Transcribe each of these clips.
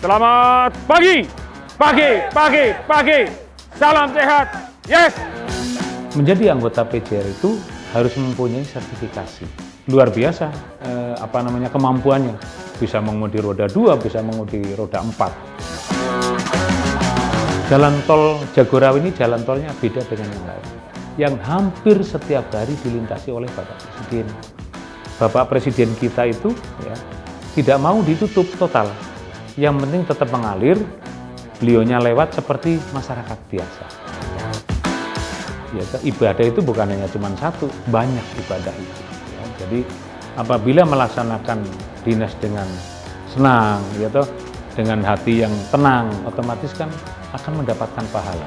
Selamat pagi, pagi. Salam sehat, yes. Menjadi anggota PJR itu harus mempunyai sertifikasi. Luar biasa, kemampuannya. Bisa mengemudi roda 2, bisa mengemudi roda 4. Jalan tol Jagorawi ini jalan tolnya beda dengan yang lain. Yang hampir setiap hari dilintasi oleh Bapak Presiden. Bapak Presiden kita itu tidak mau ditutup total. Yang penting tetap mengalir, beliaunya lewat seperti masyarakat biasa. Ibadah itu bukan hanya cuma satu, banyak ibadah itu. Jadi apabila melaksanakan dinas dengan senang, dengan hati yang tenang, otomatis kan akan mendapatkan pahala.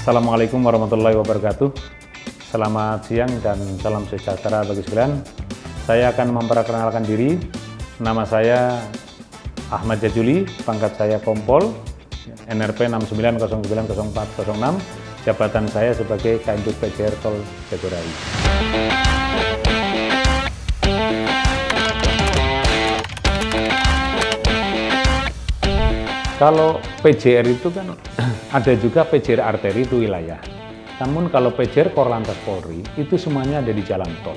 Assalamualaikum warahmatullahi wabarakatuh. Selamat siang dan salam sejahtera bagi sekalian. Saya akan memperkenalkan diri. Nama saya Ahmad Jajuli, pangkat saya Kompol, NRP 69090406. Jabatan saya sebagai Kanjut PJR Tol Jagorawi. Kalau PJR itu kan ada juga PJR arteri itu wilayah. Namun kalau PJR Korlantas Polri itu semuanya ada di jalan tol.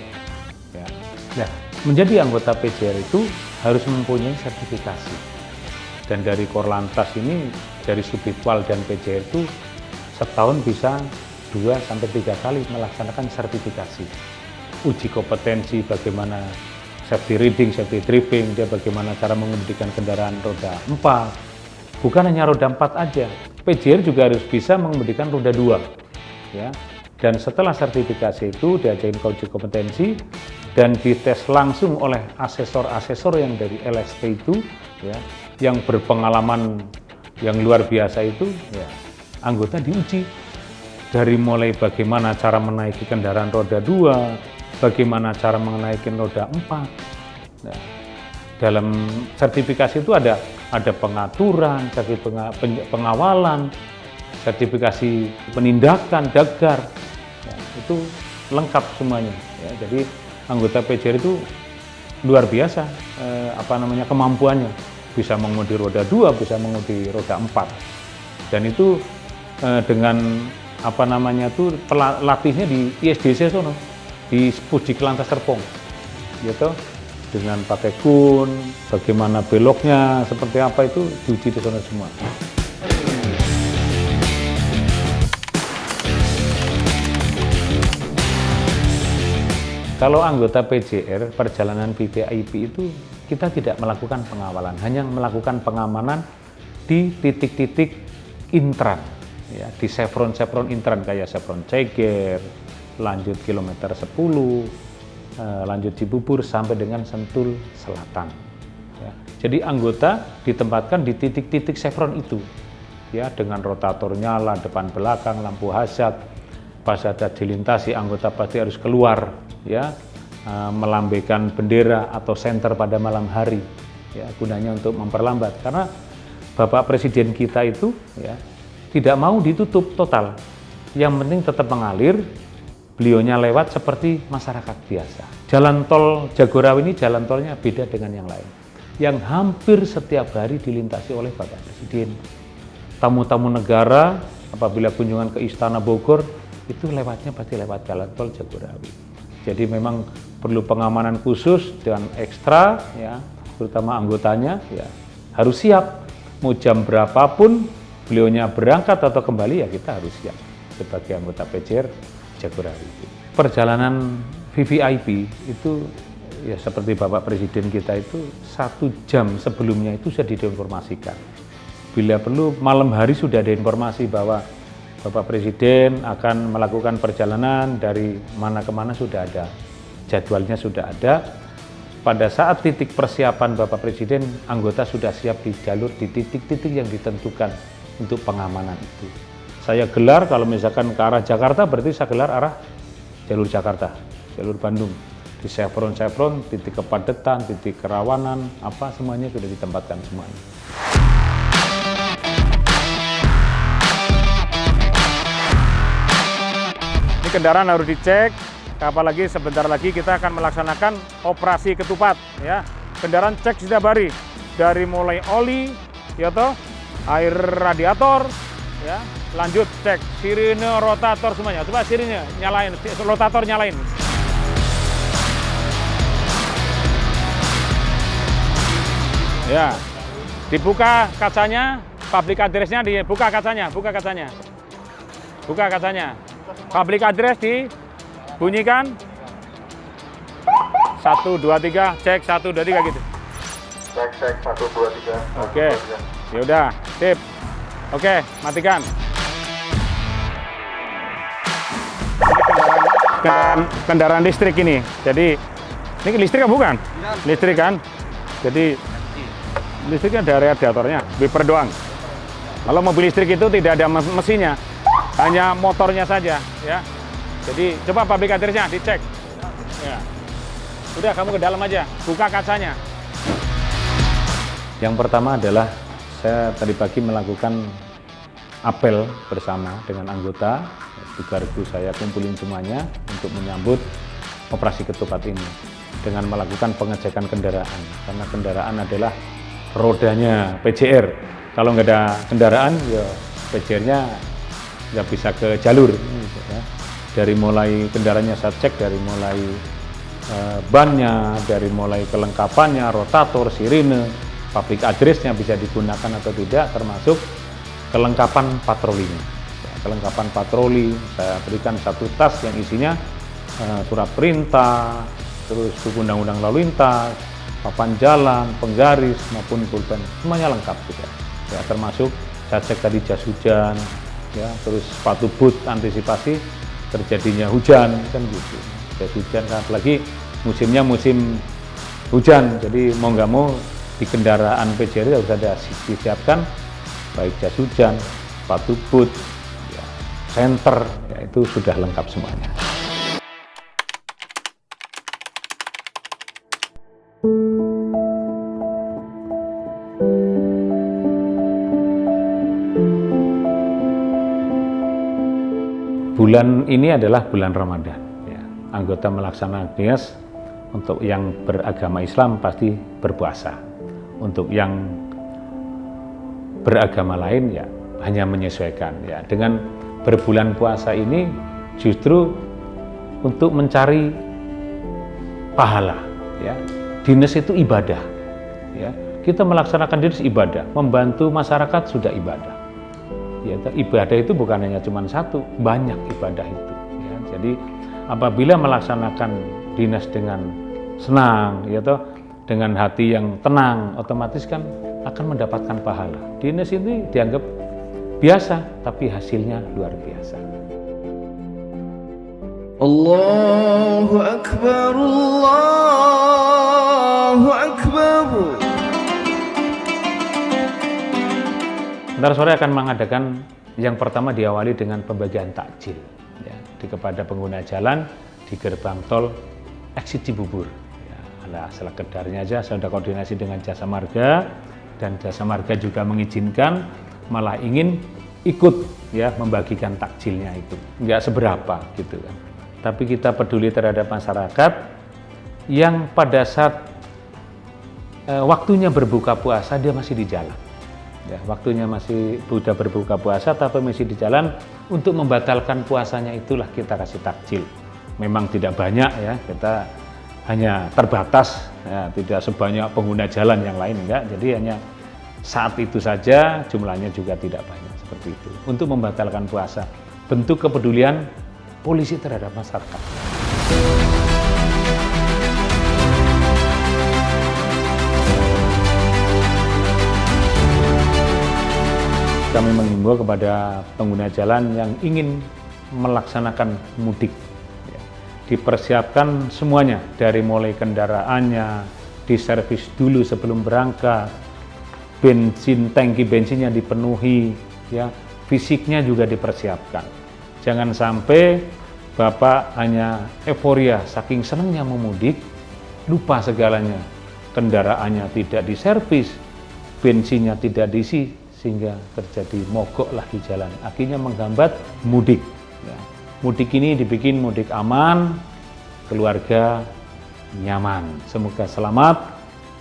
Nah, menjadi anggota PJR itu harus mempunyai sertifikasi. Dan dari Korlantas ini, dari Subditwal dan PJR itu setahun bisa 2-3 kali melaksanakan sertifikasi. Uji kompetensi bagaimana safety reading, safety driving, dia bagaimana cara mengemudikan kendaraan roda 4. Bukan hanya roda 4 aja, PJR juga harus bisa mengemudikan roda 2. Dan setelah sertifikasi itu diajarin ke uji kompetensi dan dites langsung oleh asesor-asesor yang dari LSP itu, yang berpengalaman yang luar biasa itu, anggota diuji. Dari mulai bagaimana cara menaiki kendaraan roda 2, bagaimana cara menaiki roda 4. Dalam sertifikasi itu ada pengaturan, pengawalan, sertifikasi penindakan, dagar, itu lengkap semuanya. Jadi anggota PJR itu luar biasa, kemampuannya. Bisa mengemudi roda 2, bisa mengemudi roda 4. Dan itu dengan latihnya di ISDC sono, di Puji Kelantas Serpong, dengan pakai kun, bagaimana beloknya, seperti apa itu diuji di sana semua. Kalau anggota PJR, perjalanan VVIP itu kita tidak melakukan pengawalan, hanya melakukan pengamanan di titik-titik intran, di chevron intran kayak chevron Ceger, lanjut kilometer 10, lanjut Cibubur sampai dengan Sentul Selatan. Jadi anggota ditempatkan di titik-titik chevron itu, dengan rotator nyala, depan belakang, lampu hazard. Pas ada dilintasi, anggota pasti harus keluar, melambaikan bendera atau senter pada malam hari, gunanya untuk memperlambat. Karena Bapak Presiden kita itu, tidak mau ditutup total. Yang penting tetap mengalir. Beliaunya lewat seperti masyarakat biasa. Jalan tol Jagorawi ini jalan tolnya beda dengan yang lain. Yang hampir setiap hari dilintasi oleh Bapak Presiden. Tamu-tamu negara apabila kunjungan ke Istana Bogor itu lewatnya pasti lewat jalan tol Jagorawi. Jadi memang perlu pengamanan khusus dan ekstra, terutama anggotanya harus siap. Mau jam berapapun beliaunya berangkat atau kembali kita harus siap sebagai anggota PJR Jagorawi. Perjalanan VVIP itu seperti Bapak Presiden kita itu 1 jam sebelumnya itu sudah diinformasikan. Bila perlu malam hari sudah ada informasi bahwa Bapak Presiden akan melakukan perjalanan dari mana ke mana, sudah ada. Jadwalnya sudah ada. Pada saat titik persiapan Bapak Presiden, anggota sudah siap di jalur di titik-titik yang ditentukan untuk pengamanan itu. saya gelar kalau misalkan ke arah Jakarta, berarti saya gelar arah jalur Jakarta, jalur Bandung. Di chevron, titik kepadatan, titik kerawanan, apa semuanya sudah ditempatkan semuanya. Ini kendaraan harus dicek, apalagi sebentar lagi kita akan melaksanakan operasi ketupat ya. Kendaraan cek setiap hari dari mulai oli, ya toh, air radiator, ya, lanjut cek sirine, rotator semuanya. Coba sirine nyalain, rotator nyalain. Ya, dibuka kacanya, public address-nya dibuka kacanya, buka kacanya. Buka kacanya. Public address dibunyikan. 1, 2, 3, cek 1, 2, 3 gitu. Cek 1, 2, 3. Oke. Ya udah, sip. Oke, matikan. Ini kendaraan listrik ini. Jadi ini listrik kan bukan? Listrik kan? Jadi listriknya dari radiatornya, wiper doang. Kalau mobil listrik itu tidak ada mesinnya, hanya motornya saja, ya. Jadi coba public address-nya dicek. Ya. Udah, kamu ke dalam aja, buka kacanya. Yang pertama adalah saya tadi pagi melakukan apel bersama dengan anggota, 3.000 saya kumpulin semuanya untuk menyambut operasi ketupat ini dengan melakukan pengecekan kendaraan, karena kendaraan adalah rodanya PJR. Kalau nggak ada kendaraan, ya PJR-nya nggak bisa ke jalur. Ya. Dari mulai kendaraannya saya cek, dari mulai bannya, dari mulai kelengkapannya, rotator, sirine, public address-nya bisa digunakan atau tidak, termasuk kelengkapan patrolinya. Ya, kelengkapan patroli, saya berikan satu tas yang isinya surat perintah, terus buku undang-undang lalu lintas, papan jalan, penggaris maupun pulpen, semuanya lengkap juga. Ya, termasuk saya cek tadi jas hujan, ya, terus sepatu boot antisipasi terjadinya hujan kan gitu. Jas hujan, apalagi musimnya musim hujan, jadi mau nggak mau di kendaraan PJR harus ada disiapkan baik jas hujan, sepatu boot, ya, senter, ya, itu sudah lengkap semuanya. Bulan ini adalah bulan Ramadan. Ya. Anggota melaksanakan Nias untuk yang beragama Islam pasti berpuasa. Untuk yang beragama lain ya hanya menyesuaikan. Ya. Dengan berbulan puasa ini justru untuk mencari pahala. Ya. Dinas itu ibadah. Ya. Kita melaksanakan dinas ibadah, membantu masyarakat sudah ibadah. Ya, ibadah itu bukan hanya cuma satu, banyak ibadah itu. Ya. Jadi apabila melaksanakan dinas dengan senang, ya toh, dengan hati yang tenang, otomatis kan akan mendapatkan pahala. Dinas ini dianggap biasa, tapi hasilnya luar biasa. Allahu Akbar, Allahu Akbar. Ntar sore akan mengadakan yang pertama diawali dengan pembagian takjil ya, kepada pengguna jalan di gerbang tol exit Cibubur. Ya, ala sekedarnya aja saya sudah koordinasi dengan Jasa Marga dan Jasa Marga juga mengizinkan, malah ingin ikut ya membagikan takjilnya itu. Nggak seberapa gitu kan. Tapi kita peduli terhadap masyarakat yang pada saat waktunya berbuka puasa dia masih di jalan. Ya, waktunya masih sudah berbuka puasa tapi masih di jalan, untuk membatalkan puasanya itulah kita kasih takjil. Memang tidak banyak ya, kita hanya terbatas ya, tidak sebanyak pengguna jalan yang lain enggak. Jadi hanya saat itu saja, jumlahnya juga tidak banyak seperti itu. Untuk membatalkan puasa, bentuk kepedulian polisi terhadap masyarakat. Kami menghimbau kepada pengguna jalan yang ingin melaksanakan mudik, ya, dipersiapkan semuanya, dari mulai kendaraannya, diservis dulu sebelum berangkat, tangki bensinnya dipenuhi, ya, fisiknya juga dipersiapkan. Jangan sampai Bapak hanya euforia saking senangnya memudik, lupa segalanya. Kendaraannya tidak diservis, bensinnya tidak diisi, sehingga terjadi mogok lah di jalan. Akhirnya menghambat mudik. Ya. Mudik ini dibikin mudik aman, keluarga nyaman. Semoga selamat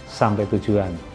sampai tujuan.